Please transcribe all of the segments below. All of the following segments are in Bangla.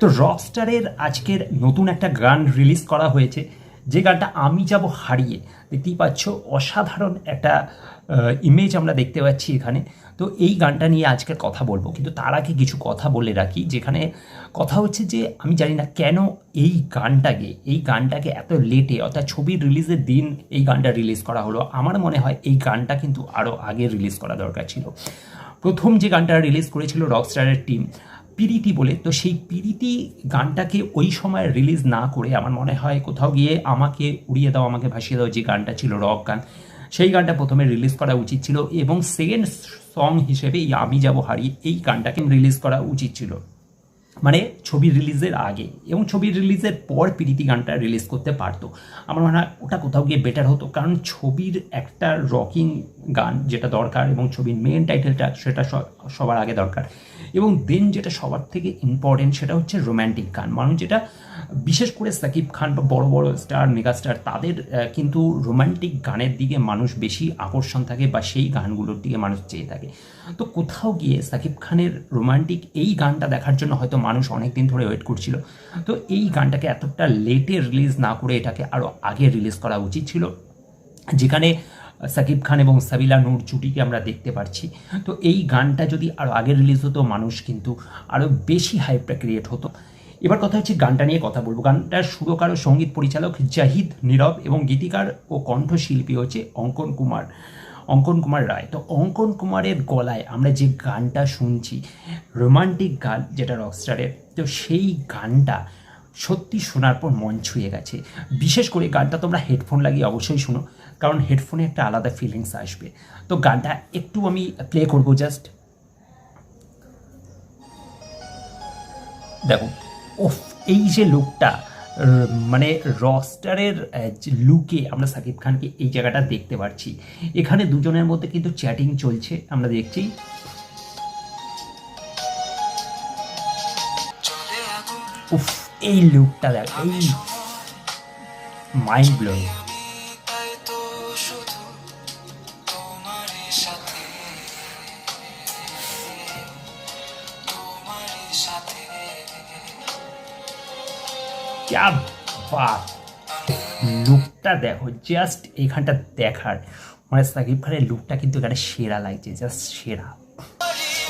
তো রকস্টারের আজকের নতুন একটা গান রিলিজ করা হয়েছে, যে গানটা আমি যাব হারিয়ে। দেখতেই পাচ্ছ অসাধারণ একটা ইমেজ আমরা দেখতে পাচ্ছি এখানে। তো এই গানটা নিয়ে আজকের কথা বলবো, কিন্তু তার আগে কিছু কথা বলে রাখি। যেখানে কথা হচ্ছে যে আমি জানি না কেন এই গানটাকে এত লেটে, অর্থাৎ ছবির রিলিজের দিন এই গানটা রিলিজ করা হলো। আমার মনে হয় এই গানটা কিন্তু আরও আগে রিলিজ করা দরকার ছিল। প্রথম যে গানটা রিলিজ করেছিল রকস্টারের টিম, পিরিতি বলে, তো সেই পিরিতি গানটাকে ওই সময় রিলিজ না করে আমার মনে হয় কোথাও গিয়ে আমাকে উড়িয়ে দাও আমাকে ভাসিয়ে দাও যে গানটা ছিল রক গান, সেই গানটা প্রথমে রিলিজ করা উচিত ছিল, এবং সেকেন্ড সং হিসেবে এই আমি যাব হারিয়ে এই গানটাকে রিলিজ করা উচিত ছিল, মানে ছবি রিলিজের আগে। এবং ছবি রিলিজের পর প্রীতি গানটা রিলিজ করতে পারতো। আমার মনে হয় ওটা কোথাও গিয়ে বেটার হতো, কারণ ছবির একটা রকিং গান যেটা দরকার, এবং ছবির মেন টাইটেলটা সেটা সবার আগে দরকার। এবং দেন যেটা সবার থেকে ইম্পর্টেন্ট সেটা হচ্ছে রোম্যান্টিক গান, মানুষ যেটা বিশেষ করে সাকিব খান বা বড় বড় স্টার মেগাস্টার তাদের কিন্তু রোম্যান্টিক গানের দিকে মানুষ বেশি আকর্ষণ থাকে, বা সেই গানগুলোর দিকে মানুষ চেয়ে থাকে। তো কোথাও গিয়ে সাকিব খানের রোম্যান্টিক এই গানটা দেখার জন্য হয়তো মানুষ অনেক দিন ধরে ওয়েট করছিল। তো এই গানটাকে এতটা লেটে রিলিজ না করে এটাকে আরও আগে রিলিজ করা উচিত ছিল, যেখানে সাকিব খান এবং সাবিলা নূর জুটিকে আমরা দেখতে পাচ্ছি। তো এই গানটা যদি আরও আগে রিলিজ হতো, মানুষ কিন্তু আরও বেশি হাইপটা ক্রিয়েট হতো। এবার কথা হচ্ছে গানটা নিয়ে কথা বলবো। গানটার সুরকার ও সঙ্গীত পরিচালক জাহিদ নীরব, এবং গীতিকার ও কণ্ঠশিল্পী হচ্ছে অঙ্কন কুমার রায়। তো অঙ্কন কুমারের গলায় আমরা যে গানটা শুনছি, রোমান্টিক গান যেটা রকস্টারের, তো সেই গানটা সত্যি শোনার পর মন ছুঁয়ে গেছে। বিশেষ করে গানটা তোমরা হেডফোন লাগিয়ে অবশ্যই শুনো, কারণ হেডফোনে একটা আলাদা ফিলিংস আসবে। তো গানটা একটু আমি প্লে করবো, জাস্ট দেখো। ওফ, এই যে লুকটা, মানে রকস্টারের লুকে আমরা সাকিব খানকে এই জায়গাটা দেখতে পাচ্ছি। এখানে দুজনের মধ্যে কিন্তু চ্যাটিং চলছে, আমরা দেখছি। উফ, এই লুকটা দেখ, এই মাইন্ড ব্লোয়িং। क्या बात, লুকটা দেখো, জাস্ট এখানটা দেখার মানে সাকিব খানের লুকটা কিন্তু এখানে সেরা লাগছে, জাস্ট সেরা।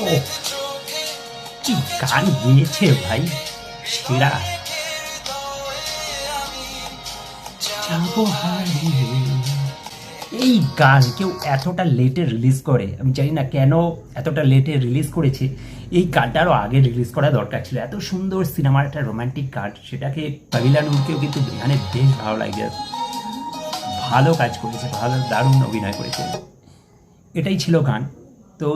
ও কি গান গেয়েছে ভাই, সেরা। এই গান কেউ এতটা লেটে রিলিজ করে, আমি জানি না কেন এতটা লেটে রিলিজ করেছে। এই গানটা আরও আগে রিলিজ করা দরকার ছিল। এত সুন্দর সিনেমার একটা রোম্যান্টিক গান, সেটাকে পাবিলা নূরকেও কিন্তু এখানে বেশ ভালো লাগছে, ভালো কাজ করেছে, ভালো দারুণ অভিনয় করেছে। এটাই ছিল গান। তো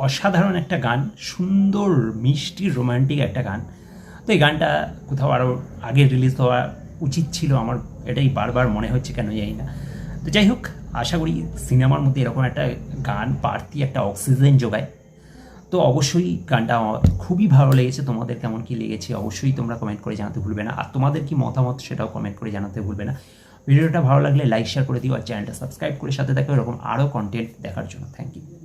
অসাধারণ একটা গান, সুন্দর মিষ্টি রোম্যান্টিক একটা গান। তো এই গানটা কোথাও আরও আগে রিলিজ হওয়া উচিত ছিল, আমার এটাই বারবার মনে হচ্ছে, কেন জানি না। তো যাই হোক, আশা করি সিনেমার মধ্যে এরকম একটা গান বাড়তি একটা অক্সিজেন যোগায়। তো অবশ্যই গানটা আমার খুবই ভালো লেগেছে। তোমাদের কেমন কী লেগেছে অবশ্যই তোমরা কমেন্ট করে জানাতে ভুলবে না, আর তোমাদের কি মতামত সেটাও কমেন্ট করে জানাতে ভুলবে না। ভিডিওটা ভালো লাগলে লাইক শেয়ার করে দিও, আর চ্যানেলটা সাবস্ক্রাইব করে সাথে থাকো এরকম আরও কন্টেন্ট দেখার জন্য। Thank you.